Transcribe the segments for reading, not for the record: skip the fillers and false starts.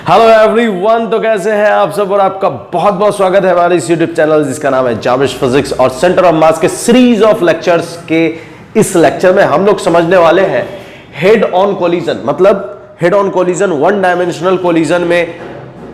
Hello everyone, तो कैसे हैं आप सब और आपका बहुत बहुत स्वागत है हमारे इस यूट्यूब चैनल जिसका नाम है जाविश फिजिक्स और सेंटर ऑफ मास के सीरीज ऑफ लेक्चर्स के इस लेक्चर में हम लोग समझने वाले हैं हेड ऑन कोलिजन। मतलब head on collision, one dimensional collision में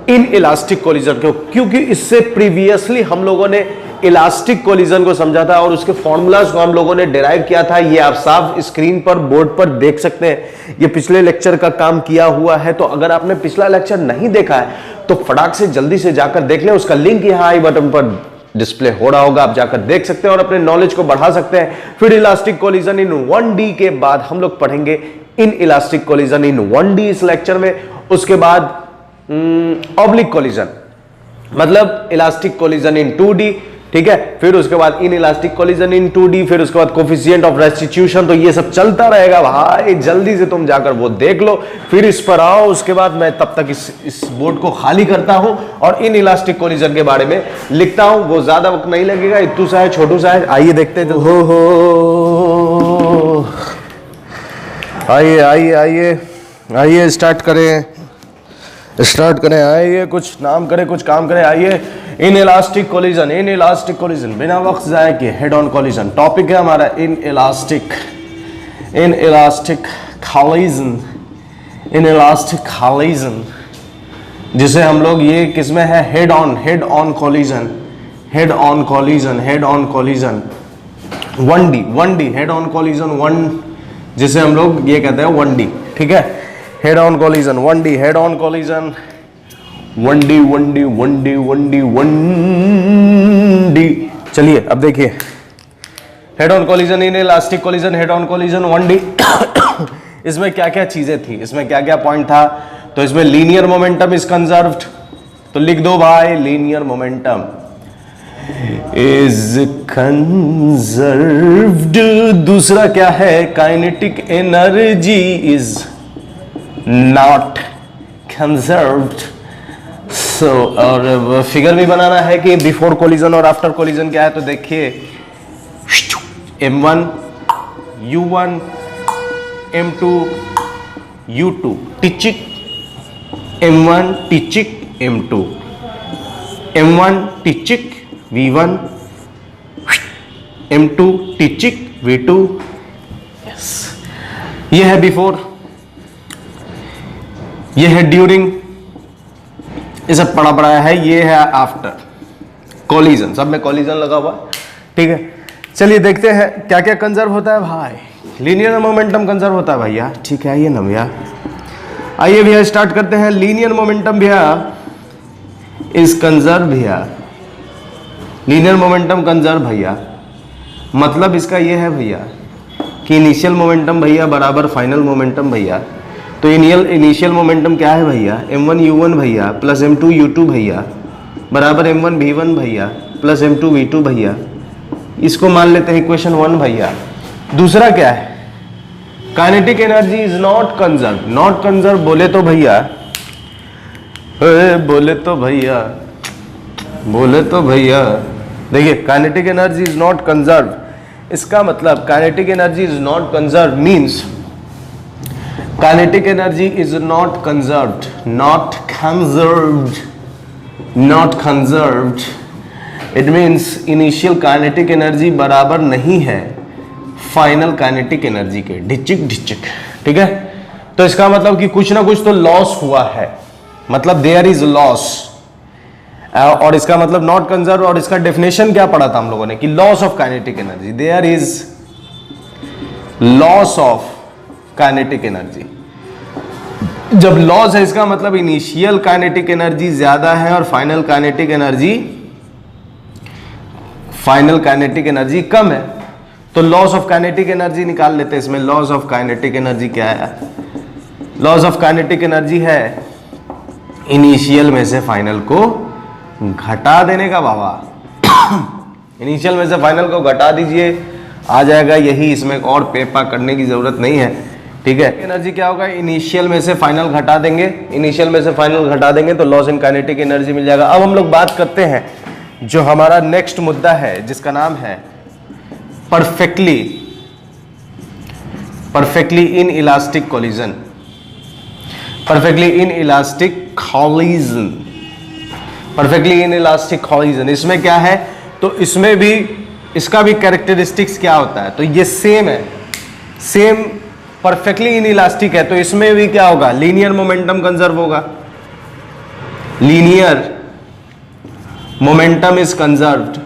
इन इलास्टिक कोलिजन को, क्योंकि इससे प्रीवियसली हम लोगों ने इलास्टिक कोलिजन को समझा था और उसके फॉर्मूलाज को हम लोगों ने डिराइव किया था। ये आप साफ स्क्रीन पर बोर्ड पर देख सकते हैं, ये पिछले लेक्चर का काम किया हुआ है। तो अगर आपने पिछला लेक्चर नहीं देखा है तो फटाक से जल्दी से जाकर देख लें, उसका लिंक यहाँ आई बटन पर डिस्प्ले हो रहा होगा, आप जाकर देख सकते हैं और अपने नॉलेज को बढ़ा सकते हैं। फिर इलास्टिक कोलिजन इन 1D के बाद हम लोग पढ़ेंगे in elastic collision in 1D इस लेक्चर में। उसके बाद ऑब्लिक कोलिजन, मतलब इलास्टिक कोलिजन इन 2D, ठीक है। फिर उसके बाद in elastic collision in 2D, फिर उसके बाद कोफिशिएंट ऑफ रेस्टिट्यूशन। तो ये सब चलता रहेगा भाई, जल्दी से तुम जाकर वो देख लो, फिर इस पर आओ। उसके बाद मैं तब तक इस बोर्ड को खाली करता हूं और इन इलास्टिक कोलिजन के बारे में लिखता हूं। वो ज्यादा वक्त नहीं लगेगा, इतू सा है, छोटू सा है। आइए देखते हैं। आइए आइए आइए आइए स्टार्ट करें। आइए, कुछ नाम करें, कुछ काम करें। आइए, in elastic collision, in elastic collision, बिना वक्त जाए किए हेड ऑन कोलिजन टॉपिक है हमारा। In elastic collision, in elastic collision, जिसे हम लोग ये किसमें है, head on collision, head on collision 1D head on collision 1, जिसे हम लोग ये कहते हैं 1D, ठीक है। Head on collision 1D, head on collision 1D। चलिए अब देखिए, head on collision in elastic collision, head on collision 1D। इसमें क्या क्या चीजें थी, इसमें क्या क्या पॉइंट था। तो इसमें लीनियर मोमेंटम इज कंजर्व्ड, तो लिख दो भाई, लीनियर मोमेंटम इज कंजर्व्ड। दूसरा क्या है, kinetic energy is not conserved. So और फिगर भी बनाना है कि बिफोर कोलिजन और आफ्टर कोलिजन क्या है। तो देखिए, M1 U1 M2 U2 टिचिक, M1 टिचिक M2, M1 टिचिक V1, M2 टिचिक V2। Yes, ये है बिफोर, ये है ड्यूरिंग, ये सब पढ़ा पढ़ाया है। ये है आफ्टर कोलिजन, सब में कोलिजन लगा हुआ, ठीक है। चलिए देखते हैं क्या क्या कंजर्व होता है भाई। लीनियर मोमेंटम कंजर्व होता है भैया, ठीक है। आइए ना भैया, आइए भैया स्टार्ट करते हैं। लीनियर मोमेंटम भैया इज कंजर्व भैया, लीनियर मोमेंटम कंजर्व भैया। मतलब इसका ये है भैया कि इनिशियल मोमेंटम भैया बराबर फाइनल मोमेंटम भैया। तो इनिशियल मोमेंटम क्या है भैया, M1 U1 भैया प्लस M2 U2 भैया बराबर M1 V1 भैया प्लस M2 V2 भैया। इसको मान लेते हैं इक्वेशन 1 भैया। दूसरा क्या है, kinetic energy is not conserve. Not conserve बोले तो भैया, देखिए, kinetic energy is not conserve, इसका मतलब kinetic energy is not conserve means kinetic energy is not conserved. It means initial kinetic energy बराबर नहीं है फाइनल काइनेटिक एनर्जी के, ढिचिक, ठीक है। तो इसका मतलब कि कुछ ना कुछ तो लॉस हुआ है, मतलब देयर इज लॉस। और इसका मतलब नॉट कंजर्व, और इसका डेफिनेशन क्या पढ़ा था हम लोगों ने कि loss of kinetic energy, there is loss of kinetic energy. जब लॉस है इसका मतलब इनिशियल काइनेटिक एनर्जी ज्यादा है और फाइनल काइनेटिक एनर्जी कम है। तो लॉस ऑफ काइनेटिक एनर्जी निकाल लेते हैं इसमें। लॉस ऑफ काइनेटिक एनर्जी क्या है, लॉस ऑफ काइनेटिक एनर्जी है इनिशियल में से फाइनल को घटा देने का बाबा। इनिशियल में से फाइनल को घटा दीजिए, आ जाएगा यही। इसमें और पेपा करने की जरूरत नहीं है, ठीक है। एनर्जी क्या होगा, इनिशियल में से फाइनल घटा देंगे, तो लॉस इन काइनेटिक एनर्जी मिल जाएगा। अब हम लोग बात करते हैं जो हमारा नेक्स्ट मुद्दा है, जिसका नाम है perfectly in elastic collision. Perfectly in elastic collision, perfectly in elastic collision. इसमें क्या है, तो इसमें भी इसका भी कैरेक्टरिस्टिक्स क्या होता है, तो ये सेम है, सेम परफेक्टली इन इलास्टिक है, तो इसमें भी क्या होगा, लीनियर मोमेंटम कंजर्व होगा, linear momentum is conserved,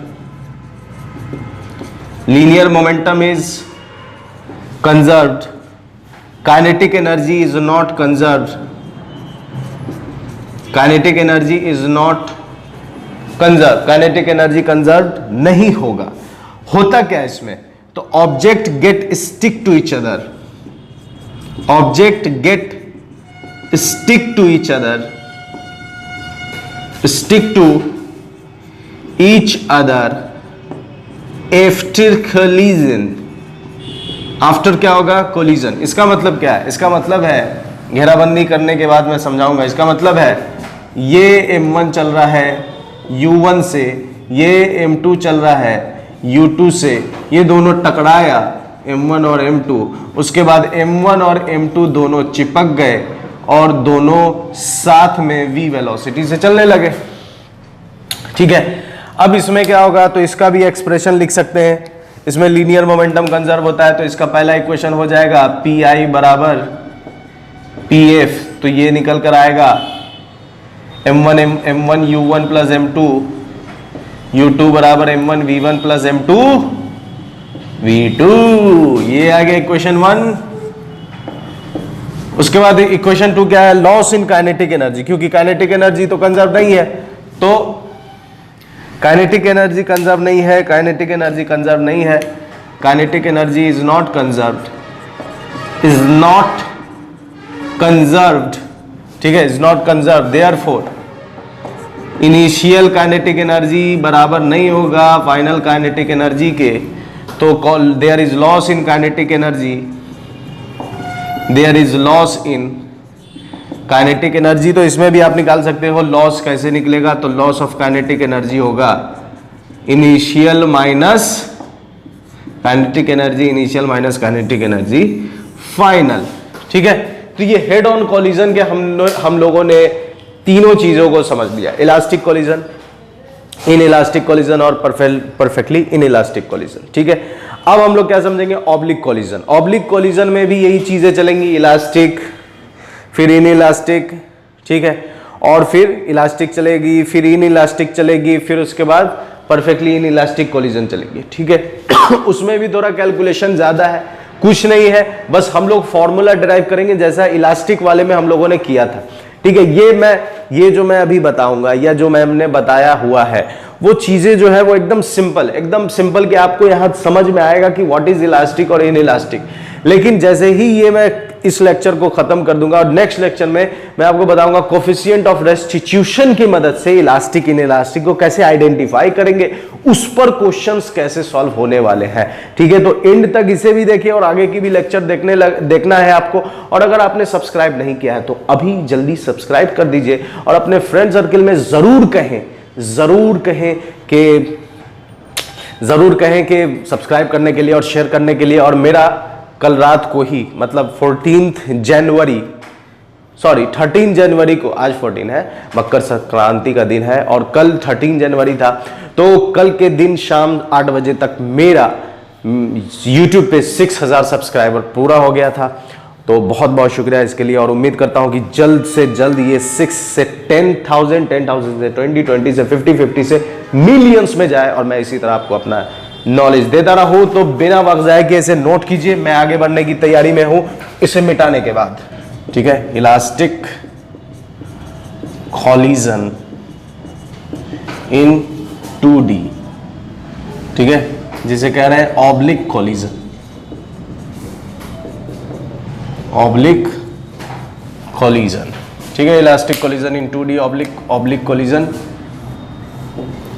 linear momentum is conserved, kinetic energy is not conserved, kinetic energy is not conserve, kinetic energy conserve नहीं होगा। होता क्या है इसमें, तो object get stick to each other, object get stick to each other, stick to each other after collision, after क्या होगा, collision. इसका मतलब क्या है, इसका मतलब है, घेराबंदी करने के बाद मैं समझाऊंगा, इसका मतलब है ये M1 चल रहा है U1 से, ये M2 चल रहा है U2 से, ये दोनों टकराया M1 और M2, उसके बाद M1 और M2 दोनों चिपक गए और दोनों साथ में v वेलोसिटी से चलने लगे। ठीक है, अब इसमें क्या होगा, तो इसका भी एक्सप्रेशन लिख सकते हैं, इसमें लीनियर मोमेंटम कंजर्व होता है, तो इसका पहला इक्वेशन हो जाएगा Pi बराबर Pf, तो ये निकल कर आएगा M1 U1 plus M2 U2 बराबर M1 V1 plus M2 V2, ये आ गया इक्वेशन 1। उसके बाद इक्वेशन 2 क्या है, लॉस इन काइनेटिक एनर्जी, क्योंकि काइनेटिक एनर्जी तो कंजर्व नहीं है, तो काइनेटिक एनर्जी कंजर्व नहीं है, काइनेटिक एनर्जी कंजर्व नहीं है, kinetic energy is not conserved, is not conserved, ठीक है, is not conserve, therefore initial kinetic energy बराबर नहीं होगा फाइनल काइनेटिक एनर्जी के, तो there is loss in kinetic energy, there is loss in kinetic energy. तो इसमें भी आप निकाल सकते हो लॉस कैसे निकलेगा, तो लॉस ऑफ काइनेटिक एनर्जी होगा initial minus kinetic energy, initial minus kinetic energy final. ठीक है, तो ये हेड ऑन कोलिजन के हम लोगों ने तीनों चीजों को समझ लिया, elastic collision, in elastic collision और परफेक्टली इन इलास्टिक कोलिजन। ठीक है, अब हम लोग क्या समझेंगे, ऑब्लिक कोलिजन। ऑब्लिक कोलिजन में भी यही चीजें चलेंगी, इलास्टिक फिर इन इलास्टिक, ठीक है, और फिर इलास्टिक चलेगी, फिर इन इलास्टिक चलेगी, फिर उसके बाद परफेक्टली इन इलास्टिक कोलिजन चलेगी। ठीक है, उसमें भी थोड़ा कैलकुलेशन ज्यादा है, कुछ नहीं है, बस हम लोग फॉर्मूला डिराइव करेंगे जैसा इलास्टिक वाले में हम लोगों ने किया था। ठीक है, ये जो मैं अभी बताऊंगा या जो मैंने बताया हुआ है वो चीजें जो है वो एकदम सिंपल कि आपको यहां समझ में आएगा कि व्हाट इज इलास्टिक और इन इलास्टिक। लेकिन जैसे ही ये मैं इस लेक्चर को खत्म कर दूंगा और नेक्स्ट लेक्चर में मैं आपको बताऊंगा कोफिशिएंट ऑफ रेस्टिट्यूशन की मदद से इलास्टिक इन इलास्टिक को कैसे आइडेंटिफाई करेंगे, उस पर क्वेश्चंस कैसे सॉल्व होने वाले हैं। ठीक है, तो एंड तक इसे भी देखिए और आगे की भी लेक्चर देखना है आपको। और अगर आपने सब्सक्राइब नहीं किया है तो अभी जल्दी सब्सक्राइब कर दीजिए और अपने फ्रेंड सर्किल में जरूर कहें कि सब्सक्राइब करने के लिए और शेयर करने के लिए। और मेरा कल रात को ही मतलब 13 जनवरी को, आज 14 है, मकर संक्रांति का दिन है और कल 13 जनवरी था, तो कल के दिन शाम 8 बजे तक मेरा YouTube पे 6000 सब्सक्राइबर पूरा हो गया था। तो बहुत बहुत शुक्रिया इसके लिए और उम्मीद करता हूं कि जल्द से जल्द ये 6 से 10,000 से 20 से 50 से मिलियंस में जाए और मैं इसी तरह आपको अपना नॉलेज देता रहूं। तो बिना वक्त जाए कि इसे नोट कीजिए, मैं आगे बढ़ने की तैयारी में हूं इसे मिटाने के बाद। ठीक है, इलास्टिक कोलिजन इन 2D, ठीक है, जिसे कह रहे हैं ऑब्लिक कोलिजन, ऑब्लिक कोलिजन। ठीक है, इलास्टिक कोलिजन इन 2D, ऑब्लिक कोलिजन।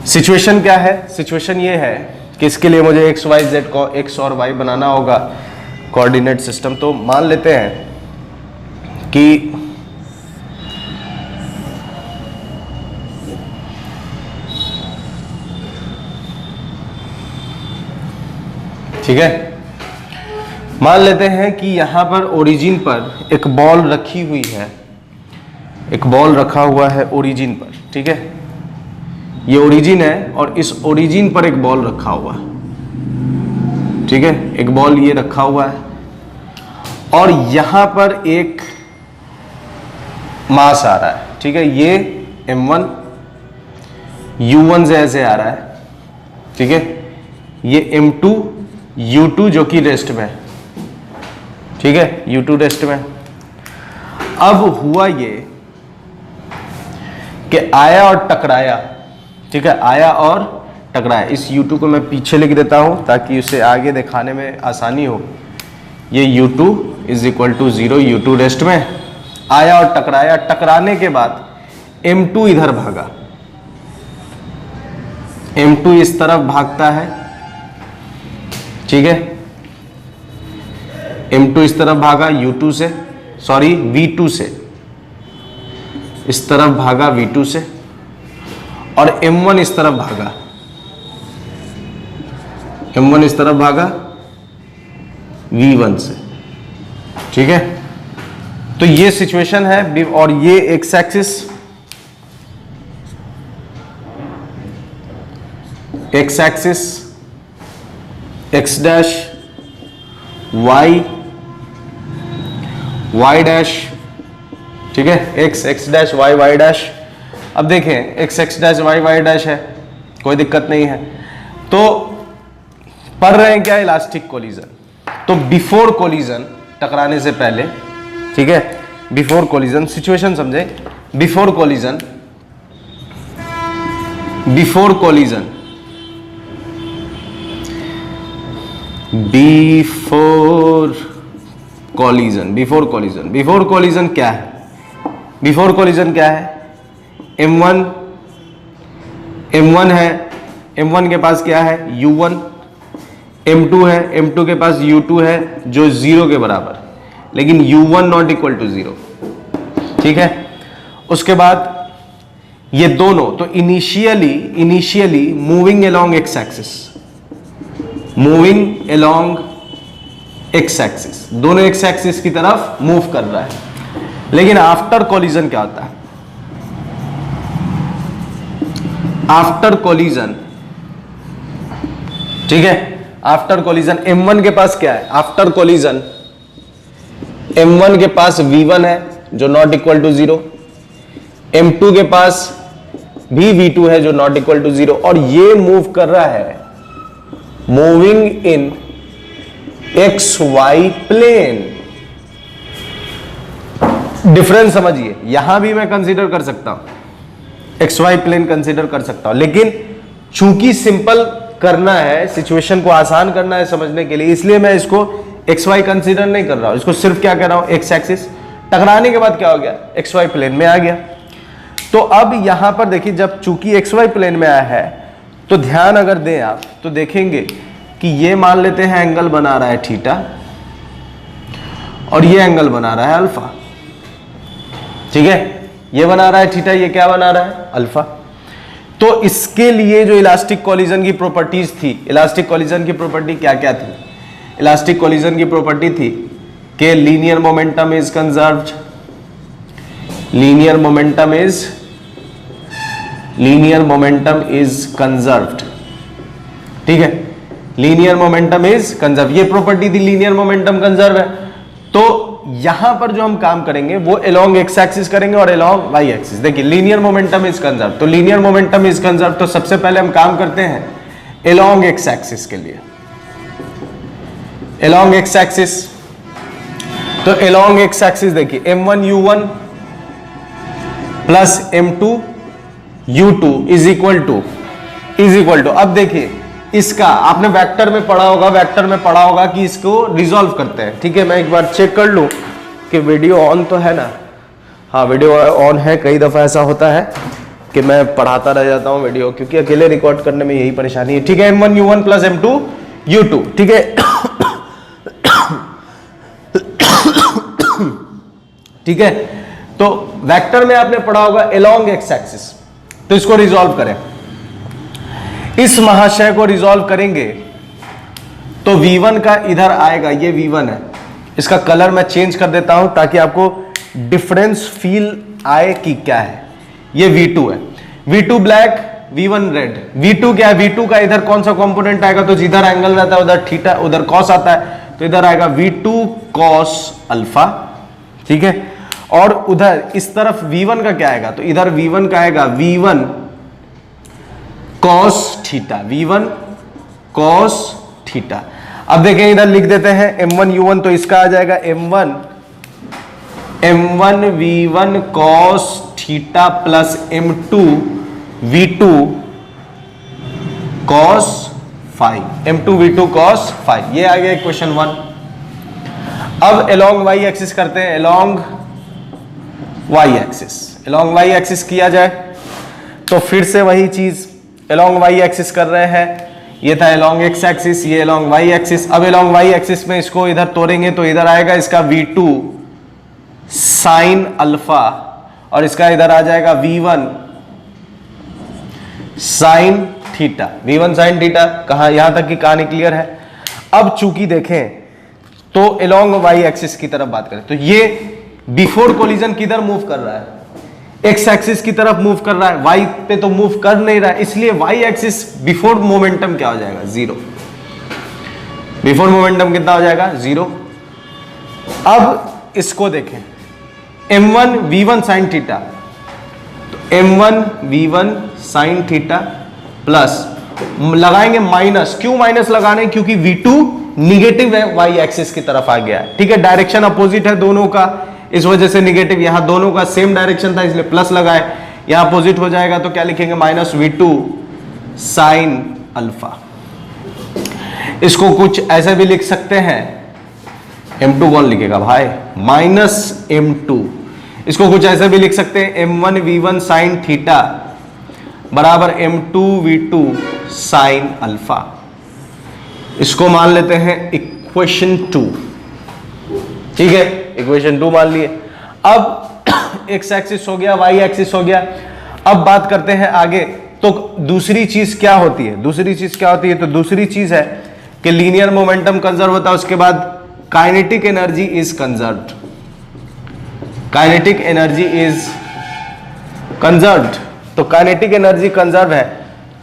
सिचुएशन क्या है, सिचुएशन ये है कि इसके लिए मुझे XYZ को X और Y बनाना होगा कोऑर्डिनेट सिस्टम। तो मान लेते हैं कि ठीक है, मान लेते हैं कि यहां पर ओरिजिन पर एक बॉल रखी हुई है। एक बॉल रखा हुआ है ओरिजिन पर, ठीक है, ये ओरिजिन है और इस ओरिजिन पर एक बॉल रखा हुआ है, ठीक है, एक बॉल ये रखा हुआ है और यहां पर एक मास आ रहा है, ठीक है, ये m1 u1 से ऐसे आ रहा है, ठीक है, ये m2 u2 जो कि रेस्ट में है, ठीक है, u2 रेस्ट में। अब हुआ ये कि आया और टकराया, ठीक है, आया और टकराया। इस u2 को मैं पीछे लिख देता हूं ताकि उसे आगे दिखाने में आसानी हो। ये u2 is equal to 0, u2 rest में आया और टकराया, टकराने के बाद m2 इधर भागा, m2 इस तरफ भागता है, ठीक है, m2 इस तरफ भागा u2 से, सॉरी v2 से, इस तरफ भागा v2 से, और m1 इस तरफ भागा, m1 इस तरफ भागा v1 से, ठीक है। तो ये सिचुएशन है और ये x axis, x axis, x dash, y, y dash, ठीक है, x x dash, y y dash. अब देखें x x dash, y y dash है, कोई दिक्कत नहीं है। तो पढ़ रहे हैं क्या, इलास्टिक कोलिजन। तो बिफोर कोलिजन, टकराने से पहले, ठीक है, बिफोर कोलिजन, सिचुएशन समझे, before collision, before collision, before collision, before collision, before collision क्या है, बिफोर कोलिजन क्या है, m1, m1 है, m1 के पास क्या है u1, m2 है, m2 के पास u2 है जो 0 के बराबर, लेकिन u1 नॉट इक्वल टू 0, ठीक है। उसके बाद ये दोनों तो initially moving along x axis, moving along x axis, दोनों एक्स एक्सिस की तरफ मूव कर रहा है। लेकिन आफ्टर कोलिजन क्या होता है, आफ्टर कोलिजन, ठीक है, आफ्टर कोलिजन m1 के पास क्या है, आफ्टर कोलिजन m1 के पास v1 है जो नॉट इक्वल टू 0, m2 के पास भी v2 है जो नॉट इक्वल टू 0, और ये मूव कर रहा है, moving in xy plane. Difference समझिए, यहां भी मैं कंसीडर कर सकता हूं, xy प्लेन कंसीडर कर सकता हूं, लेकिन चूंकि सिंपल करना है, सिचुएशन को आसान करना है समझने के लिए, इसलिए मैं इसको xy कंसीडर नहीं कर रहा हूं, इसको सिर्फ क्या कर रहा हूं, एक्स एक्सिस। टकराने के बाद क्या हो गया, xy प्लेन में आ गया। तो अब यहां पर देखिए, जब चूंकि xy प्लेन में आया है तो ध्यान अगर दें आप तो देखेंगे कि ये मान लेते हैं एंगल बना रहा है थीटा और ये एंगल बना रहा है अल्फा, ठीक है, ये बना रहा है थीटा, ये क्या बना रहा है, अल्फा। तो इसके लिए जो इलास्टिक कोलिजन की प्रॉपर्टीज थी, इलास्टिक कोलिजन की प्रॉपर्टी क्या क्या थी, इलास्टिक कोलिजन की प्रॉपर्टी थी कि linear momentum is conserved, linear momentum is conserved, ठीक है, लीनियर मोमेंटम इज कंजर्व, ये प्रॉपर्टी थी, लीनियर मोमेंटम कंजर्व है। तो यहां पर जो हम काम करेंगे वो अलोंग एक्स एक्सिस करेंगे और अलोंग वाई एक्सिस। देखिए लीनियर मोमेंटम इज कंजर्व, तो लीनियर मोमेंटम इज कंजर्व, तो सबसे पहले हम काम करते हैं अलोंग एक्स एक्सिस के लिए, अलोंग एक्स एक्सिस। तो अलोंग एक्स एक्सिस देखिए m1 u1 plus m2 u2 is equal to, अब देखिए इसका आपने वेक्टर में पढ़ा होगा, कि इसको रिजॉल्व करते हैं, ठीक है। मैं एक बार चेक कर लूं कि वीडियो ऑन तो है ना, हाँ वीडियो ऑन है। कई दफा ऐसा होता है कि मैं पढ़ाता रह जाता हूं वीडियो, क्योंकि अकेले रिकॉर्ड करने में यही परेशानी है, ठीक है। m1 u1 plus m2 u2, ठीक है, ठीक है। तो वेक्टर में आपने पढ़ा होगा अलोंग एक्स एक्सिस, तो इसको रिजॉल्व करें, इस महाशय को रिजॉल्व करेंगे तो v1 का इधर आएगा, ये v1 है, इसका कलर मैं चेंज कर देता हूं ताकि आपको डिफरेंस फील आए कि क्या है। ये V2 है, V2 black, V1 red. V2 क्या है, V2 का इधर कौन सा कंपोनेंट आएगा, तो जिधर एंगल रहता है उधर थीटा, उधर कॉस आता है, तो इधर आएगा V2 कॉस अल्फा, ठीक है। और उधर इस तरफ V1 का क्या आएगा, तो इधर V1 का आएगा V1 cos theta, V1 cos theta. अब देखें इधर लिख देते हैं M1 U1, तो इसका आ जाएगा M1 V1 cos theta plus M2 V2 cos phi, M2 V2 cos phi. ये आ गया क्वेश्चन 1। अब अलोंग y एक्सिस करते हैं, along y axis, along y axis किया जाए तो फिर से वही चीज, अलोंग y एक्सिस कर रहे हैं। ये था अलोंग x एक्सिस, ये अलोंग y एक्सिस। अब अलोंग y एक्सिस में इसको इधर तोड़ेंगे तो इधर आएगा इसका V2 साइन अल्फा, और इसका इधर आ जाएगा V1 sine theta, V1 sine theta. कहां, यहां तक की कहानी क्लियर है। अब चूंकि देखें तो अलोंग y एक्सिस की तरफ बात करें तो ये बिफोर कोलिजन किधर मूव कर रहा है, एक्स एक्सिस की तरफ मूव कर रहा है, y पे तो मूव कर नहीं रहा है, इसलिए y एक्सिस बिफोर मोमेंटम क्या हो जाएगा, 0। बिफोर मोमेंटम कितना हो जाएगा, 0। अब इसको देखें M1 V1 साइन थीटा, तो M1 V1 sine theta plus लगाएंगे माइनस, क्यों माइनस लगाने, क्योंकि V2 निगेटिव है, y एक्सिस की तरफ आ गया है, ठीक है। डायरेक्शन अपोजिट है दोनों का, इस वजह से निगेटिव, यहां दोनों का सेम डायरेक्शन था इसलिए प्लस लगाए, यहां अपोजिट हो जाएगा तो क्या लिखेंगे, माइनस V2 साइन अल्फा। इसको कुछ ऐसे भी लिख सकते हैं, M2 कौन लिखेगा भाई, माइनस M2। इसको कुछ ऐसे भी लिख सकते हैं, M1 V1 साइन थीटा बराबर M2 V2 साइन अल्फा। इसको मान लेते हैं इक्वेशन 2, ठीक है, इक्वेशन 2 मान लिए। अब एक्स एक्सिस हो गया, वाई एक्सिस हो गया। अब बात करते हैं आगे, तो दूसरी चीज क्या होती है, दूसरी चीज क्या होती है, तो दूसरी चीज है कि लीनियर मोमेंटम कंजर्व होता है, उसके बाद kinetic energy is conserved, kinetic energy is conserved. तो काइनेटिक एनर्जी कंजर्व है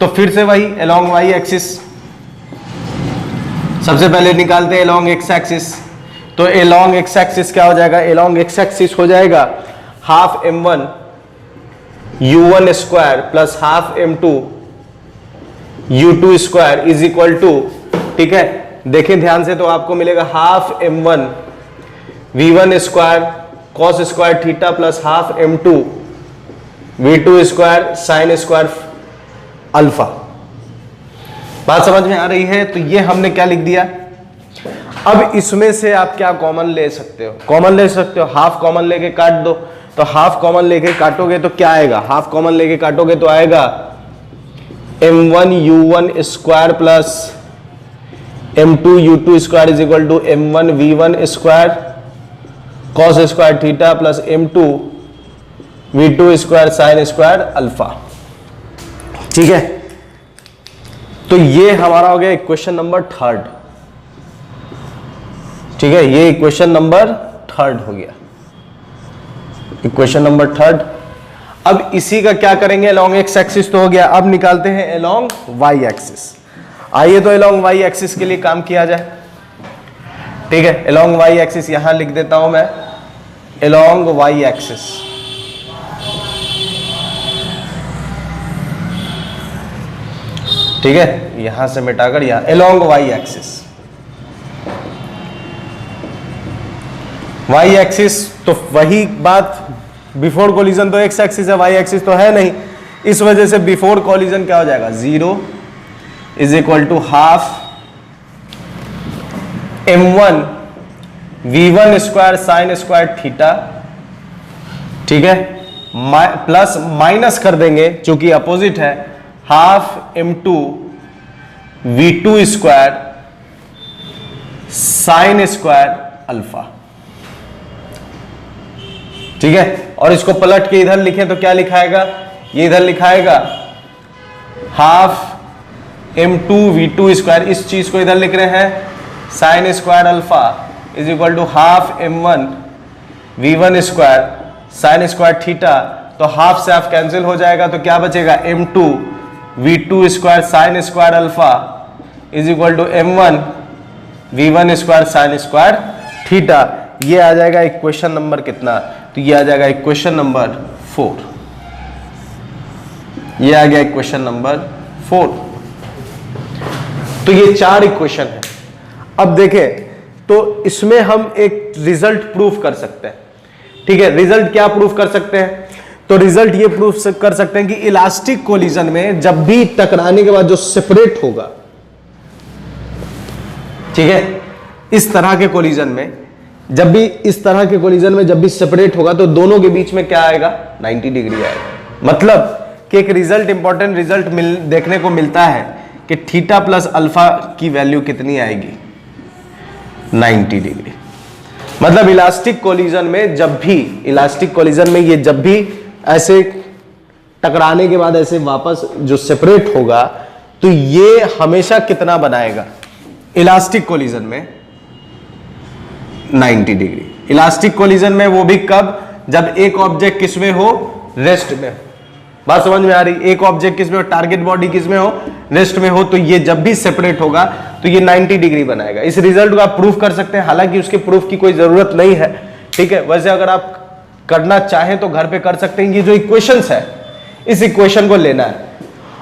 तो फिर से वही अलोंग वाई एक्सिस, सबसे पहले निकालते हैं अलोंग एक्स एक्सिस, तो अलोंग एक्स एक्सिस क्या हो जाएगा, अलोंग एक्स एक्सिस हो जाएगा half M1 U1 square plus half M2 U2 square is equal to, ठीक है, देखें ध्यान से तो आपको मिलेगा half M1 V1 square cos square theta plus half M2 V2 square sine square alpha. बात समझ में आ रही है। तो ये हमने क्या लिख दिया। अब इसमें से आप क्या कॉमन ले सकते हो, कॉमन ले सकते हो, हाफ कॉमन लेके काट दो, तो हाफ कॉमन लेके काटोगे तो क्या आएगा, हाफ कॉमन लेके काटोगे तो आएगा M1 U1 square plus M2 U2 square is equal to M1 V1 square cos square theta plus M2 V2 square sine square alpha, ठीक है। तो ये हमारा हो गया इक्वेशन नंबर 3, ठीक है, ये इक्वेशन नंबर 3 हो गया, इक्वेशन नंबर 3। अब इसी का क्या करेंगे, अलोंग एक्स एक्सिस तो हो गया, अब निकालते हैं अलोंग वाई एक्सिस। आइए तो अलोंग वाई एक्सिस के लिए काम किया जाए, ठीक है। अलोंग वाई एक्सिस यहां लिख देता हूं मैं, अलोंग वाई एक्सिस, ठीक है, यहां से मिटाकर यहां along y axis, y axis तो वही बात, बिफोर कोलिजन तो एक्स एक्सिस है, वाई एक्सिस तो है नहीं, इस वजह से बिफोर कोलिजन क्या हो जाएगा, 0 is equal to half M1 V1 square sine square theta, ठीक है, प्लस माइनस कर देंगे चूंकि अपोजिट है, half M2 V2 square sine square alpha, ठीक है। और इसको पलट के इधर लिखें तो क्या लिखाएगा, ये इधर लिखाएगा हाफ M2 V2 स्क्वायर, इस चीज को इधर लिख रहे हैं sine square alpha is equal to half M1 v1 square sine square theta, तो हाफ से हाफ कैंसिल हो जाएगा, तो क्या बचेगा m2 v2 square sine square alpha is equal to m1 v1 square sine square theta. ये आ जाएगा इक्वेशन नंबर कितना, तो ये आ जाएगा इक्वेशन नंबर 4। ये आ गया इक्वेशन नंबर 4। तो ये 4 इक्वेशन है। अब देखें तो इसमें हम एक रिजल्ट प्रूफ कर सकते हैं, ठीक है। रिजल्ट क्या प्रूफ कर सकते हैं, तो रिजल्ट ये प्रूफ कर सकते हैं कि इलास्टिक कोलिजन में जब भी टकराने के बाद जो सेपरेट होगा, ठीक है, इस तरह के कोलिजन में जब भी इस तरह के कोलिजन में जब भी सेपरेट होगा तो दोनों के बीच में क्या आएगा 90 डिग्री आएगा। मतलब कि एक रिजल्ट, इंपॉर्टेंट रिजल्ट देखने को मिलता है कि थीटा प्लस अल्फा की वैल्यू कितनी आएगी 90 डिग्री। मतलब इलास्टिक कोलिजन में जब भी, इलास्टिक कोलिजन में ये जब भी ऐसे टकराने के बाद ऐसे वापस जो सेपरेट होगा तो ये हमेशा कितना बनाएगा इलास्टिक कोलिजन में 90 डिग्री। इलास्टिक कोलिजन में वो भी कब, जब एक ऑब्जेक्ट किसमें हो, रेस्ट में। बात समझ में आ रही, एक ऑब्जेक्ट किसमें हो, टारगेट बॉडी किसमें हो, रेस्ट में हो, तो ये जब भी सेपरेट होगा तो ये 90 डिग्री बनाएगा। इस रिजल्ट को आप प्रूफ कर सकते हैं, हालांकि उसके प्रूफ की कोई जरूरत नहीं है, ठीक है। वैसे अगर आप करना चाहें तो घर पे कर सकते हैं। ये जो इक्वेशंस है इस इक्वेशन को लेना है,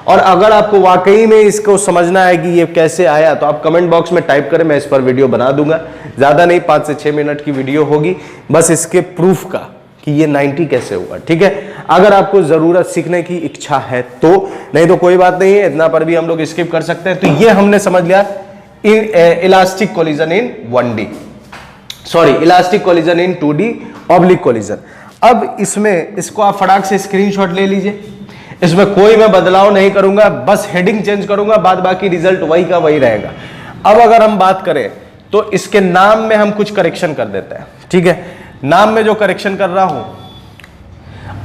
और अगर आपको वाकई में इसको समझना है कि ये कैसे आया तो आप कमेंट बॉक्स में टाइप करें, मैं इस पर वीडियो बना दूंगा। ज्यादा नहीं, 5 से 6 मिनट की वीडियो होगी बस इसके प्रूफ का कि ये 90 कैसे हुआ, ठीक है। अगर आपको जरूरत सीखने की इच्छा है तो, नहीं तो कोई बात नहीं है, इतना पर भी हम लोग स्किप कर सकते हैं। तो ये हमने समझ लिया in elastic collision in 1D, sorry elastic collision in 2D oblique collision. अब इसमें इसको आप फटाक से स्क्रीनशॉट ले लीजिए, इसमें कोई मैं बदलाव नहीं करूंगा, बस हेडिंग चेंज करूंगा, बाद बाकी रिजल्ट वही का वही रहेगा। अब अगर हम बात करें तो इसके नाम में हम कुछ करेक्शन कर देते हैं, ठीक है। नाम में जो करेक्शन कर रहा हूं,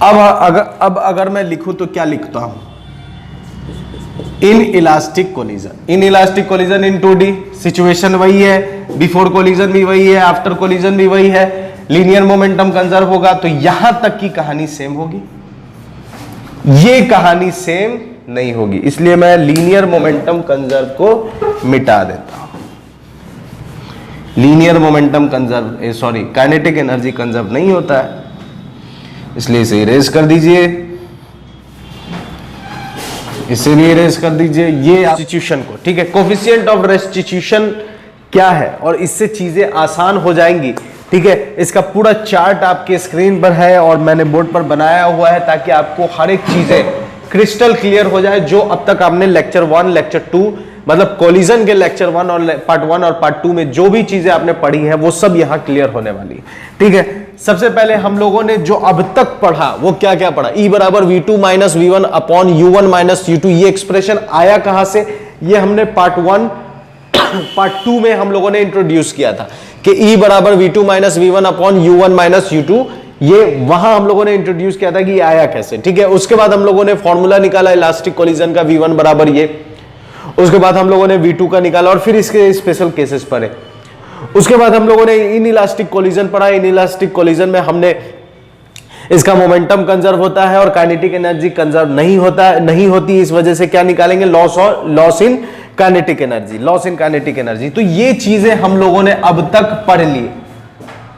अब अगर मैं लिखूं तो क्या लिखता हूं, in elastic collision. In elastic collision in 2D, situation वही है, बिफोर कोलिजन भी वही है, आफ्टर कोलिजन भी वही है, लीनियर मोमेंटम कंजर्व होगा, तो यहां तक की कहानी सेम होगी, ये कहानी सेम नहीं होगी, इसलिए मैं लीनियर मोमेंटम कंजर्व को मिटा देता हूं। Linear momentum conserve, sorry kinetic energy conserve नहीं होता है, इसलिए इसे इरेज कर दीजिए, इसे भी इरेज कर दीजिए। ये रेस्टिट्यूशन को, ठीक है, कोफिशिएंट ऑफ रेस्टिट्यूशन क्या है, और इससे चीजें आसान हो जाएंगी, ठीक है। इसका पूरा चार्ट आपके स्क्रीन पर है और मैंने बोर्ड पर बनाया हुआ है ताकि आपको हर एक चीजें क्रिस्टल क्लियर हो जाए, जो अब तक आपने लेक्चर 1, लेक्चर 2, मतलब कोलिजन के लेक्चर 1 और पार्ट 1 और पार्ट 2 में जो भी चीजें आपने पढ़ी हैं वो सब यहां क्लियर होने वाली है, ठीक है। सबसे पहले हम लोगों ने जो अब तक पढ़ा वो क्या क्या पढ़ा, E बराबर V2 minus V1 upon U1 minus U2। ये एक्सप्रेशन आया कहां से, ये हमने पार्ट 1 पार्ट 2 में हम लोगों ने इंट्रोड्यूस किया था कि E बराबर V2 minus V1 upon U1 minus U2। ये वहां हम लोगों ने इंट्रोड्यूस किया था कि ये आया कैसे, ठीक है। उसके बाद हम लोगों ने फॉर्मूला निकाला इलास्टिक कोलिजन का, V1 बराबर ये, उसके बाद हम लोगों ने V2 का निकाला और फिर इसके स्पेशल केसेस पढ़े। उसके बाद हम लोगों ने इन इलास्टिक कोलिजन पढ़ा। इन इलास्टिक कोलिजन में हमने इसका मोमेंटम कंजर्व होता है और काइनेटिक एनर्जी कंजर्व नहीं होती, इस वजह से क्या निकालेंगे, loss in kinetic energy, loss in kinetic energy. तो ये चीजें हम लोगों ने अब तक पढ़ ली,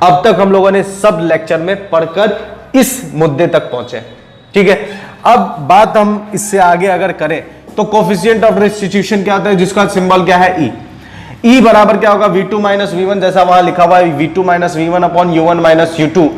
अब तक हम लोगों ने सब लेक्चर में पढ़कर इस मुद्दे तक पहुंचे, ठीक है। अब बात हम इससे आगे अगर करें तो कोफिशिएंट ऑफ रेस्टिट्यूशन क्या होता है, जिसका सिंबल क्या है, E बराबर क्या होगा, V2 माइनस V1, जैसा वहां लिखा हुआ है V2 minus V1 upon U1 minus U2।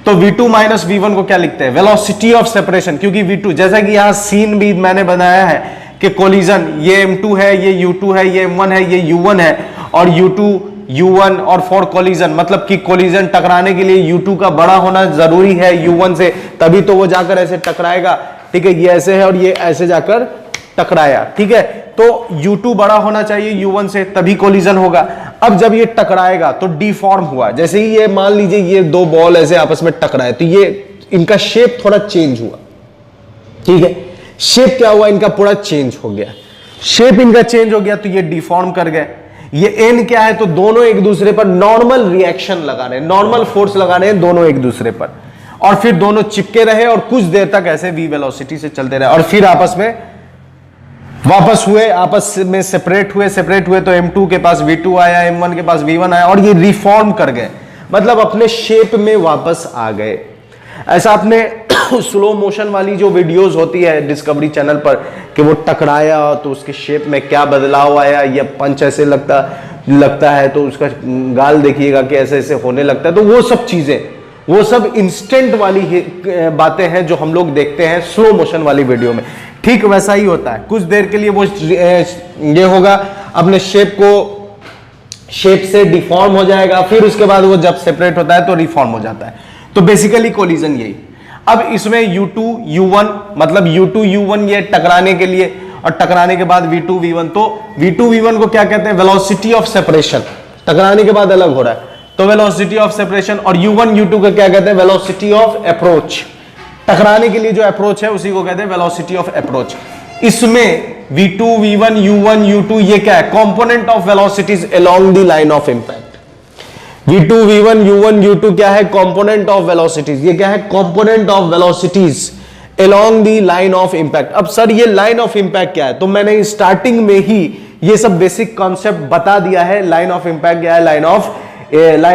तो V2 माइनस V1 को क्या लिखते हैं, वेलोसिटी ऑफ सेपरेशन, क्योंकि V2 जैसा कि यहां सीन भी मैंने बनाया है कि कोलिजन, ये M2 है, ये U2 है, ये M1 है, ये U1 है, और U2 U1 और फॉर कोलिजन, मतलब कि कोलिजन टकराने के लिए U2 का बड़ा होना जरूरी है U1 से, तभी तो वो जाकर ऐसे टकराएगा, ठीक है। ये ऐसे है और ये ऐसे जाकर टकराया, ठीक है। तो U2 बड़ा होना चाहिए U1 से, तभी कोलिजन होगा। अब जब ये टकराएगा तो डिफॉर्म हुआ, जैसे ही ये मान लीजिए ये दो बॉल ऐसे आपस में टकराए तो ये इनका शेप थोड़ा चेंज हुआ, ठीक है। शेप क्या हुआ, इनका पूरा चेंज हो गया, शेप इनका चेंज हो गया तो ये डिफॉर्म कर गए। ये एन क्या है, तो दोनों एक दूसरे पर नॉर्मल रिएक्शन लगा रहे हैं, नॉर्मल फोर्स लगा रहे हैं दोनों एक दूसरे पर, और फिर दोनों चिपके रहे और कुछ देर तक ऐसे v वेलोसिटी से चलते रहे और फिर आपस में वापस हुए, आपस में सेपरेट हुए तो m2 के पास v2 आया, m1 के पास v1 आया और ये रिफॉर्म कर गए, मतलब अपने शेप में वापस आ गए। ऐसा आपने स्लो मोशन वाली जो वीडियोस होती है डिस्कवरी चैनल पर कि वो टकराया तो उसके शेप में क्या बदलाव आया, या पंच ऐसे लगता है तो उसका गाल देखिएगा कि ऐसे ऐसे होने लगता है, तो वो सब चीजें, वो सब इंस्टेंट वाली बातें हैं जो हम लोग देखते हैं स्लो मोशन वाली वीडियो में। ठीक वैसा ही होता है, कुछ देर के लिए वो ये होगा, अपने शेप से डिफॉर्म हो जाएगा, फिर उसके बाद वो जब सेपरेट होता है तो रिफॉर्म हो जाता है। तो बेसिकली कोलिजन यही। अब इसमें U2 U1 मतलब U2 U1 ये टकराने के लिए, और टकराने के बाद V2 V1, तो V2 V1 को क्या कहते हैं, वेलोसिटी ऑफ सेपरेशन, टकराने के बाद अलग हो रहा है तो वेलोसिटी ऑफ सेपरेशन, और U1 U2 को क्या कहते हैं, वेलोसिटी ऑफ अप्रोच, टकराने के लिए जो अप्रोच है उसी को कहते हैं वेलोसिटी ऑफ अप्रोच। इसमें V2 V1 U1 U2 ये क्या है, component of velocities along the line of impact. V2 V1 U1 U2 क्या है, कंपोनेंट ऑफ वेलोसिटीज, ये क्या है, component of velocities along the line of impact. अब सर ये लाइन ऑफ इंपैक्ट क्या है, तो मैंने स्टार्टिंग में ही ये सब बेसिक कॉन्सेप्ट बता दिया है। लाइन ऑफ इंपैक्ट क्या है, लाइन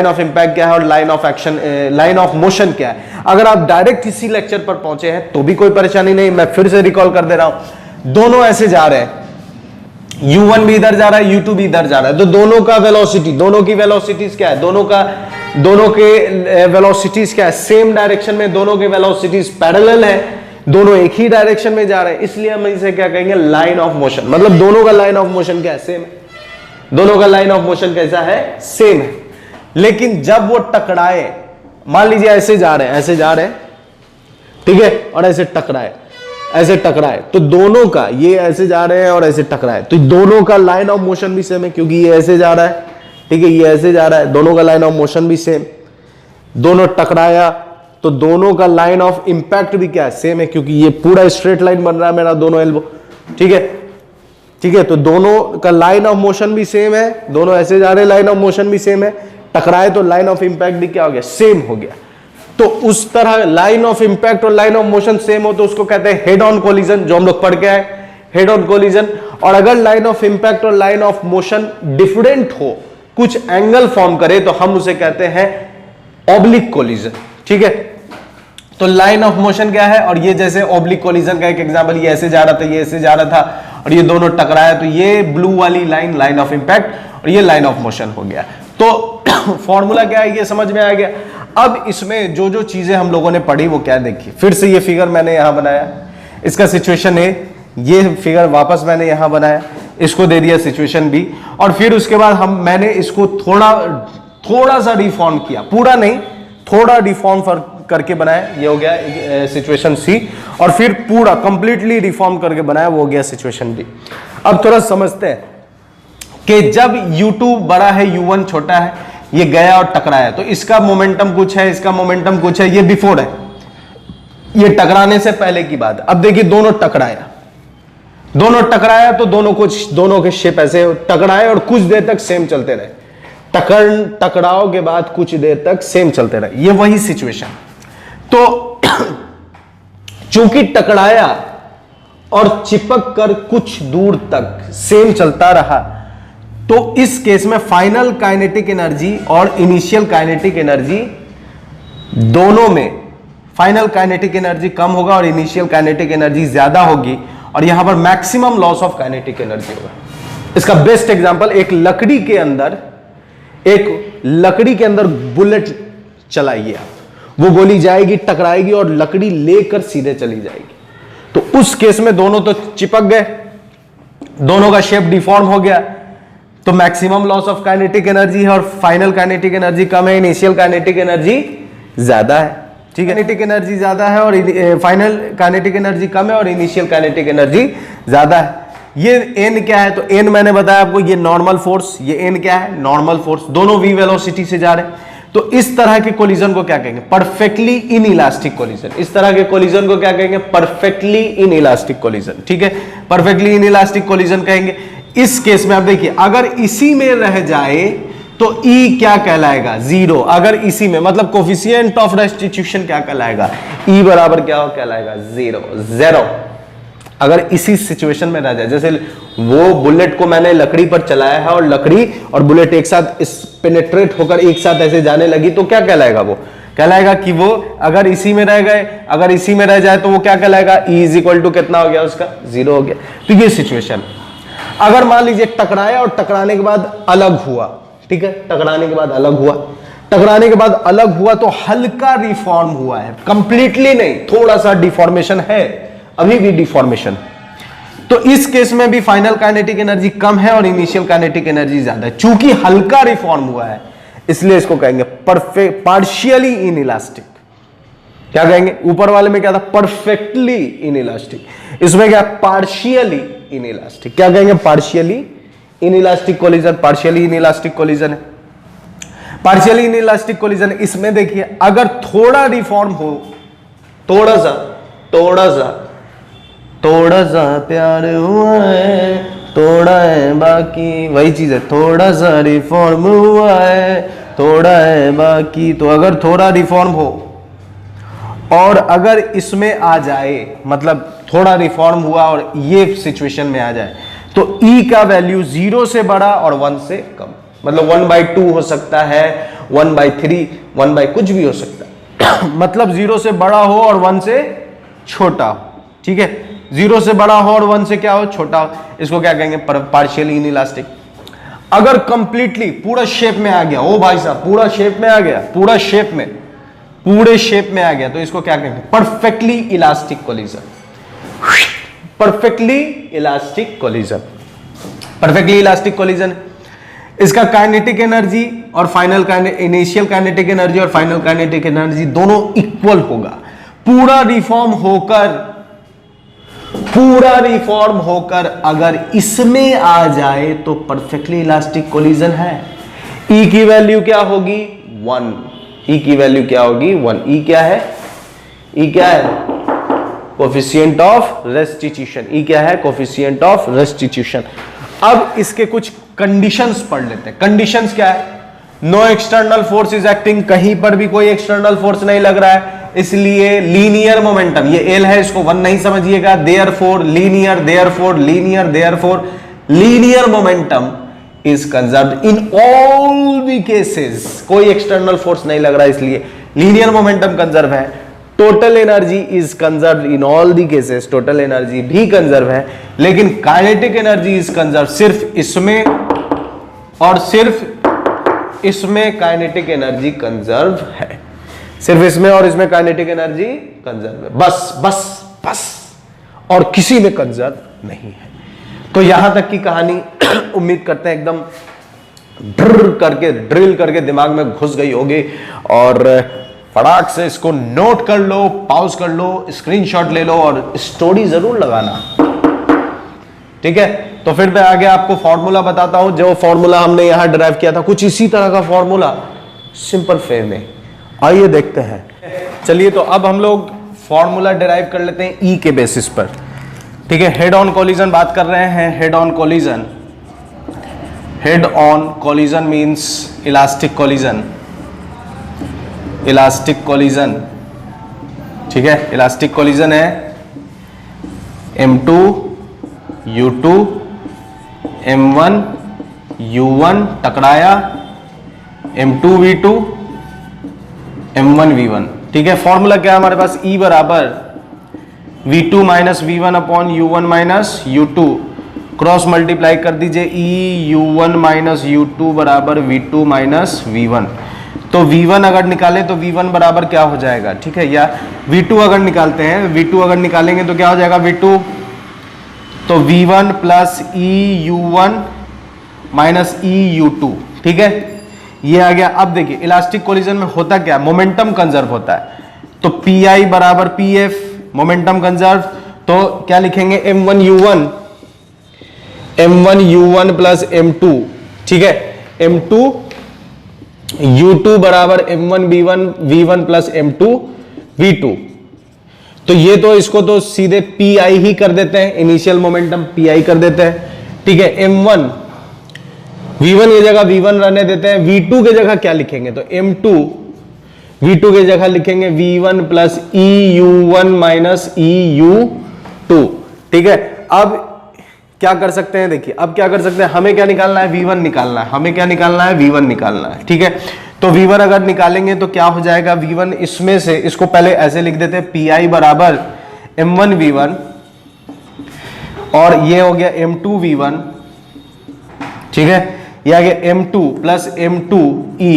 ऑफ इंपैक्ट क्या है, और line of action, line of motion क्या है। अगर आप डायरेक्ट इसी लेक्चर पर पहुंचे हैं तो भी कोई परेशानी नहीं, मैं फिर से रिकॉल कर दे रहा हूं। दोनों ऐसे जा रहे हैं, U1 भी इधर जा रहा है, U2 भी इधर जा रहा है, तो दोनों का वेलोसिटी, दोनों की वेलोसिटीज क्या है, दोनों के वेलोसिटीज क्या है, सेम डायरेक्शन में, दोनों के वेलोसिटीज पैरेलल है, दोनों एक ही डायरेक्शन में जा रहे हैं, इसलिए हम इसे क्या कहेंगे, लाइन ऑफ मोशन। मतलब दोनों का लाइन ऑफ मोशन क्या है, सेम है, दोनों का लाइन ऑफ मोशन कैसा है, सेम है। लेकिन जब वो टकराए, मान लीजिए ऐसे जा रहे हैं, ठीक है, और ऐसे टकराए, तो दोनों का, ये ऐसे जा रहे हैं और ऐसे टकराए, तो दोनों का लाइन ऑफ मोशन भी सेम है, क्योंकि ये ऐसे जा रहा है, ठीक है, ये ऐसे जा रहा है, दोनों का लाइन ऑफ मोशन भी सेम। दोनों टकराया तो दोनों का लाइन ऑफ इंपैक्ट भी क्या है, सेम है, क्योंकि ये पूरा स्ट्रेट लाइन बन रहा है मेरा दोनों एल्बो, ठीक है, तो दोनों का लाइन ऑफ मोशन भी सेम है, दोनों ऐसे जा रहे हैं, लाइन ऑफ मोशन भी सेम है, टकराए तो लाइन ऑफ इंपैक्ट भी क्या हो गया, सेम हो गया। तो उस तरह लाइन ऑफ इंपैक्ट और लाइन ऑफ मोशन सेम हो तो उसको कहते हैं हेड ऑन कोलिजन, जो हम लोग पढ़ के आए, हेड ऑन कोलिजन। और अगर लाइन ऑफ इंपैक्ट और लाइन ऑफ मोशन डिफरेंट हो, कुछ एंगल फॉर्म करे, तो हम उसे कहते हैं ऑब्लिक कोलिजन, ठीक है। तो लाइन ऑफ मोशन क्या है, और ये जैसे ऑब्लिक कोलिजन का एक एग्जांपल, ये ऐसे जा रहा था, ये ऐसे जा रहा था, और ये दोनों टकराया, तो ये ब्लू वाली लाइन लाइन ऑफ इंपैक्ट और ये लाइन ऑफ मोशन हो गया। तो फॉर्मूला क्या है, ये समझ में आ गया। अब इसमें जो जो चीजें हम लोगों ने पढ़ी वो क्या, देखिए फिर से ये फिगर मैंने यहां बनाया, इसका सिचुएशन ए, ये फिगर वापस मैंने यहां बनाया, इसको दे दिया सिचुएशन बी, और फिर उसके बाद मैंने इसको थोड़ा सा रिफॉर्म किया, पूरा नहीं, थोड़ा रिफॉर्म करके बनाया, ये हो गया सिचुएशन सी, और फिर पूरा कंप्लीटली रिफॉर्म करके बनाया, वो हो गया सिचुएशन डी। अब थोड़ा समझते हैं कि जब U2 बड़ा है, U1 छोटा है, ये गया और टकराया, तो इसका मोमेंटम कुछ है, इसका मोमेंटम कुछ है, ये बिफोर है, ये टकराने से पहले की बात। अब देखिए दोनों टकराया तो दोनों के शेप ऐसे टकराए और कुछ देर तक सेम चलते रहे, टकराव के बाद कुछ देर तक सेम चलते रहे, ये वही सिचुएशन। तो चूंकि टकराया और चिपक कर कुछ दूर तक सेम चलता रहा, तो इस केस में फाइनल काइनेटिक एनर्जी और इनिशियल काइनेटिक एनर्जी दोनों में फाइनल काइनेटिक एनर्जी कम होगा और इनिशियल काइनेटिक एनर्जी ज्यादा होगी, और यहां पर maximum loss of kinetic energy होगा। इसका बेस्ट एग्जांपल, एक लकड़ी के अंदर बुलेट चलाइए आप, वो गोली जाएगी, टकराएगी और लकड़ी लेकर सीधे चली जाएगी, तो उस केस में दोनों तो चिपक गए, दोनों का शेप डिफॉर्म हो गया, तो maximum loss of kinetic energy है और फाइनल काइनेटिक एनर्जी कम है, इनिशियल काइनेटिक एनर्जी ज्यादा है, ठीक है, काइनेटिक एनर्जी ज्यादा है और फाइनल काइनेटिक एनर्जी कम है और इनिशियल काइनेटिक एनर्जी ज्यादा है। ये एन क्या है, तो एन मैंने बताया आपको, ये नॉर्मल फोर्स, ये एन क्या है, नॉर्मल फोर्स, दोनों वी वेलोसिटी से जा रहे हैं। तो इस तरह के कोलिजन को क्या कहेंगे, परफेक्टली इनइलास्टिक कोलिजन। इस तरह के कोलिजन को क्या कहेंगे, परफेक्टली इनइलास्टिक कोलिजन, ठीक है, परफेक्टली इनइलास्टिक कोलिजन कहेंगे। इस केस में आप देखिए, अगर इसी में रह जाए तो E क्या कहलाएगा, 0। अगर इसी में, मतलब कोफिशिएंट ऑफ रेस्टिट्यूशन क्या कहलाएगा, E बराबर क्या हो कहलाएगा, 0। अगर इसी सिचुएशन में रह जाए, जैसे वो बुलेट को मैंने लकड़ी पर चलाया है और लकड़ी और बुलेट एक साथ इस पेनिट्रेट होकर एक साथ ऐसे जाने लगी, तो क्या कहलाएगा, वो कहलाएगा कि वो अगर इसी में रह गए, अगर इसी में रह जाए तो वो क्या कहलाएगा, E इज इक्वल टू कितना हो गया उसका, 0 हो गया। तो ये सिचुएशन, अगर मान लीजिए टकराया और टकराने के बाद अलग हुआ, ठीक है, टकराने के बाद अलग हुआ, टकराने के बाद अलग हुआ तो हल्का रिफॉर्म हुआ है, कंप्लीटली नहीं, थोड़ा सा डिफॉर्मेशन है, अभी भी डिफॉर्मेशन, तो इस केस में भी फाइनल काइनेटिक एनर्जी कम है और इनिशियल काइनेटिक एनर्जी ज्यादा है। चूंकि हल्का रिफॉर्म हुआ है इसलिए इसको कहेंगे परफेक्ट, पार्शियली इनइलास्टिक। क्या कहेंगे, ऊपर वाले में क्या था, परफेक्टली इनइलास्टिक, इसमें क्या, पार्शियली इनइलास्टिक। क्या कहेंगे, partially inelastic collision, partially inelastic collision है, पार्शियली इनइलास्टिक कोलिजन। इसमें देखिए अगर थोड़ा रिफॉर्म हो, थोड़ा सा प्यार हुआ है, थोड़ा है बाकी, वही चीज है, थोड़ा सा रिफॉर्म हुआ है, थोड़ा है बाकी। तो अगर थोड़ा रिफॉर्म हो और अगर इसमें आ जाए, मतलब थोड़ा रिफॉर्म हुआ और ये सिचुएशन में आ जाए, तो E का वैल्यू 0 से बड़ा और 1 से कम, मतलब 1/2 हो सकता है, 1/3, 1 कुछ भी हो सकता है मतलब 0 से बड़ा हो और 1 से छोटा हो, ठीक है, 0 से बड़ा हो और 1 से क्या हो, छोटा हो, इसको क्या कहेंगे, पार्शियली इनइलास्टिक। अगर कंप्लीटली पूरा शेप में आ गया, ओ भाई साहब पूरा शेप में आ गया, पूरे शेप में आ गया, तो इसको क्या कहेंगे, perfectly elastic collision, perfectly elastic collision, perfectly elastic collision. इसका काइनेटिक एनर्जी और फाइनल इनिशियल काइनेटिक एनर्जी और फाइनल काइनेटिक एनर्जी दोनों इक्वल होगा। पूरा रिफॉर्म होकर अगर इसमें आ जाए तो परफेक्टली इलास्टिक कोलिजन है। E की वैल्यू क्या होगी, 1। E की वैल्यू क्या होगी, 1। E क्या है, E क्या है, कोफिशिएंट ऑफ रेस्टिट्यूशन। E क्या है, कोफिशिएंट ऑफ रेस्टिट्यूशन। अब इसके कुछ कंडीशंस पढ़ लेते हैं। कंडीशंस क्या है, no external force is acting, कहीं पर भी कोई एक्सटर्नल फोर्स नहीं लग रहा है, इसलिए लीनियर मोमेंटम, ये एल है, इसको 1 नहीं समझिएगा, therefore linear momentum is conserved in all the cases. कोई एक्सटर्नल फोर्स नहीं लग रहा है इसलिए लीनियर मोमेंटम कंजर्व है। Total energy is conserve in all the cases, total energy भी कंजर्व है, लेकिन काइनेटिक एनर्जी इज कंजर्व सिर्फ इसमें और सिर्फ इसमें काइनेटिक एनर्जी कंजर्व है, सिर्फ इसमें और इसमें काइनेटिक एनर्जी कंजर्व है, बस और किसी में कंजर्व नहीं है। तो यहां तक की कहानी उम्मीद करते हैं एकदम ड्रिल करके दिमाग में घुस गई होगी और फटाक से इसको नोट कर लो, पॉज कर लो, स्क्रीनशॉट ले लो और स्टोरी जरूर लगाना, ठीक है। तो फिर मैं आगे आपको फॉर्मूला बताता हूं, जो फॉर्मूला हमने यहां डिराइव किया था, कुछ इसी तरह का फॉर्मूला सिंपल वे में, आइए देखते हैं। चलिए तो अब हम लोग फॉर्मूला डिराइव कर लेते हैं ई के बेसिस पर, ठीक है। हेड ऑन कोलिजन बात कर रहे हैं, head on collision means elastic collision, ठीक है। इलास्टिक कोलिजन है M2 U2 M1 U1 टकराया, M2 V2 M1 V1, ठीक है। फॉर्मूला क्या है हमारे पास, E बराबर V2 minus V1 upon U1 minus U2, cross multiply कर दीजिए, E U1 माइनस U2 बराबर V2 माइनस V1। तो V1 अगर निकाले तो V1 बराबर क्या हो जाएगा, ठीक है, या V2 अगर निकालते हैं, V2 अगर निकालेंगे तो क्या हो जाएगा, V2 तो V1 plus E U1 minus E U2, ठीक है, ये आ गया। अब देखिए इलास्टिक कोलिजन में होता क्या, मोमेंटम कंजर्व होता है, तो PI बराबर PF, मोमेंटम कंजर्व, तो क्या लिखेंगे, M1 U1 प्लस M2, ठीक है, M2 U2 बराबर M1 V1 plus M2 V2। तो ये तो इसको तो सीधे PI ही कर देते हैं, इनिशियल मोमेंटम PI कर देते हैं, ठीक है, m1 v1 की जगह v1 रहने देते हैं, v2 की जगह क्या लिखेंगे, तो m2 v2 की जगह लिखेंगे v1 plus eu1 minus eu2। ठीक है, अब क्या कर सकते हैं, देखिए अब क्या कर सकते हैं, हमें क्या निकालना है, v1 निकालना है, हमें क्या निकालना है, v1 निकालना है। ठीक है, तो v1 अगर निकालेंगे तो क्या हो जाएगा, v1 इसमें से, इसको पहले ऐसे लिख देते हैं, pi बराबर m1 v1 और ये हो गया m2 v1। ठीक है, ये आ गया m2 प्लस m2e।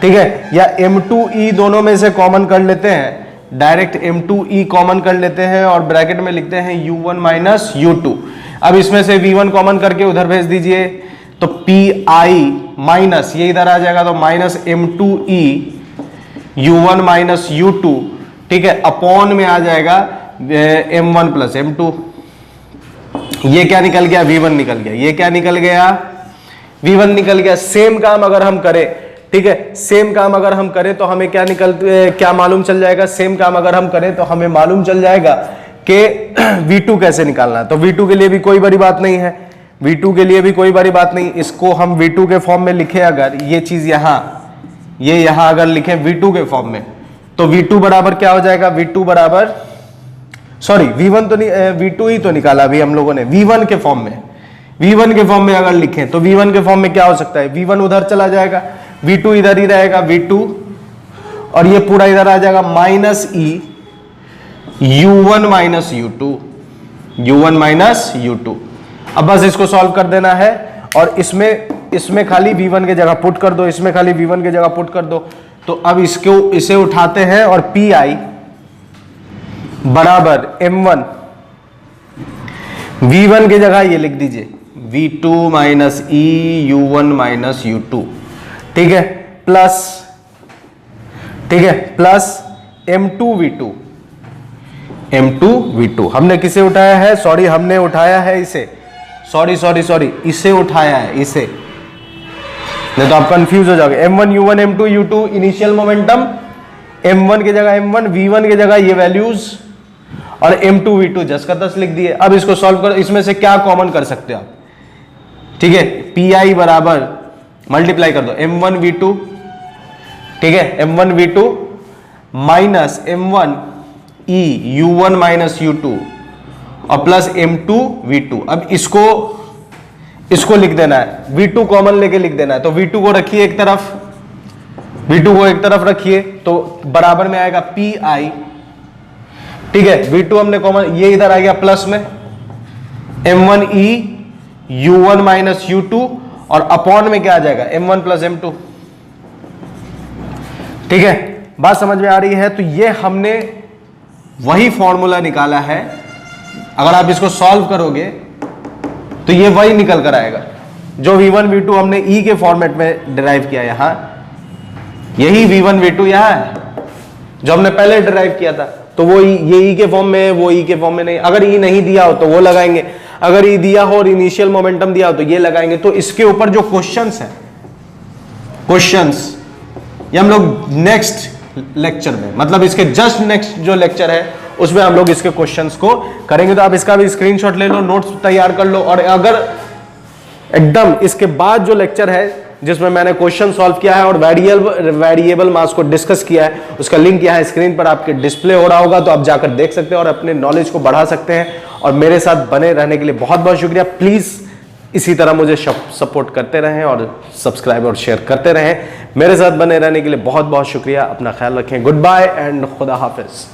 ठीक है, या m2e दोनों में से कॉमन कर लेते हैं, डायरेक्ट m2e कॉमन कर लेते हैं और ब्रैकेट में लिखते हैं u1 माइनस u2। अब इसमें से v1 कॉमन करके उधर भेज दीजिए, तो pi माइनस ये इधर आ जाएगा, तो minus m2e u1 minus u2। ठीक है, अपॉन में आ जाएगा m1 प्लस m2। ये क्या निकल गया, v1 निकल गया, ये क्या निकल गया, v1 निकल गया। सेम काम अगर हम करें, ठीक है, सेम काम अगर हम करें तो हमें क्या मालूम चल जाएगा, सेम काम अगर हम करें तो हमें मालूम चल जाएगा कि v2 कैसे निकालना है। तो v2 के लिए भी कोई बड़ी बात नहीं है, v2 के लिए भी कोई बड़ी बात नहीं, इसको हम v2 के फॉर्म में लिखे, अगर ये चीज यहां अगर लिखें v2 के फॉर्म में, तो v2 बराबर क्या हो जाएगा, v2 बराबर, सॉरी v1 तो नहीं, v2 ही तो निकाला अभी हम लोगों ने, v1 के फॉर्म में, v1 के फॉर्म में अगर लिखें तो v1 के फॉर्म में क्या हो सकता है, v1 उधर चला जाएगा, v2 इधर ही रहेगा, v2 और ये पूरा इधर आ जाएगा minus e u1 minus u2, u1 minus u2। अब बस इसको सॉल्व कर देना है और इसमें खाली v1 की जगह पुट कर दो, इसमें खाली v1 की जगह पुट कर दो। तो अब इसे उठाते हैं और pi बराबर m1 v1 की जगह ये लिख दीजिए v2 minus e u1 minus u2। ठीक है, प्लस m2 v2 हमने किसे उठाया है, सॉरी हमने उठाया है इसे, सॉरी इसे उठाया है, इसे, नहीं तो आप कंफ्यूज हो जाओगे। m1 u1 m2 u2 initial momentum, m1 की जगह m1, v1 की जगह ये वैल्यूज और m2 v2 10 का 10 लिख दिए। अब इसको सॉल्व कर, इसमें से क्या कॉमन कर सकते हो आप, ठीक है, pi बराबर मल्टीप्लाई कर दो m1 v2, ठीक है, m1 v2 minus m1 e u1 minus u2 और प्लस m2 v2। अब इसको लिख देना है, v2 कॉमन लेके लिख देना है, तो v2 को रखिए एक तरफ, v2 को एक तरफ रखिए, तो बराबर में आएगा pi। ठीक है, v2 हमने कॉमन, ये इधर आ गया प्लस में m1 e u1 minus u2 और अपॉन में क्या आ जाएगा m1 प्लस m2। ठीक है, बात समझ में आ रही है। तो ये हमने वही फॉर्मूला निकाला है, अगर आप इसको सॉल्व करोगे तो ये वही निकल कर आएगा जो v1 v2 हमने e के फॉर्मेट में डिराइव किया, यहां यही v1 v2 यहां है जो हमने पहले डिराइव किया था। तो वो ये e के फॉर्म में है, वो e के फॉर्म में नहीं। अगर e नहीं दिया हो तो वो लगाएंगे, अगर e दिया हो और इनिशियल मोमेंटम दिया हो तो ये लगाएंगे। तो इसके ऊपर जो क्वेश्चंस है, ये हम लोग नेक्स्ट लेक्चर में, मतलब इसके जस्ट नेक्स्ट जो लेक्चर है उसमें हम लोग इसके क्वेश्चंस को करेंगे। तो आप इसका भी स्क्रीनशॉट ले लो, नोट्स तैयार कर लो, और अगर एकदम इसके बाद जो लेक्चर है जिसमें मैंने क्वेश्चन सॉल्व किया है और वेरिएबल मास को डिस्कस किया है, उसका लिंक यहाँ स्क्रीन पर आपके डिस्प्ले हो रहा होगा, तो आप जाकर देख सकते हैं और अपने नॉलेज को बढ़ा सकते हैं। और मेरे साथ बने रहने के लिए बहुत बहुत शुक्रिया। प्लीज इसी तरह मुझे सपोर्ट करते रहें और सब्सक्राइब और शेयर करते रहें। मेरे साथ बने रहने के लिए बहुत बहुत शुक्रिया। अपना ख्याल रखें। गुड बाय एंड खुदा हाफिज।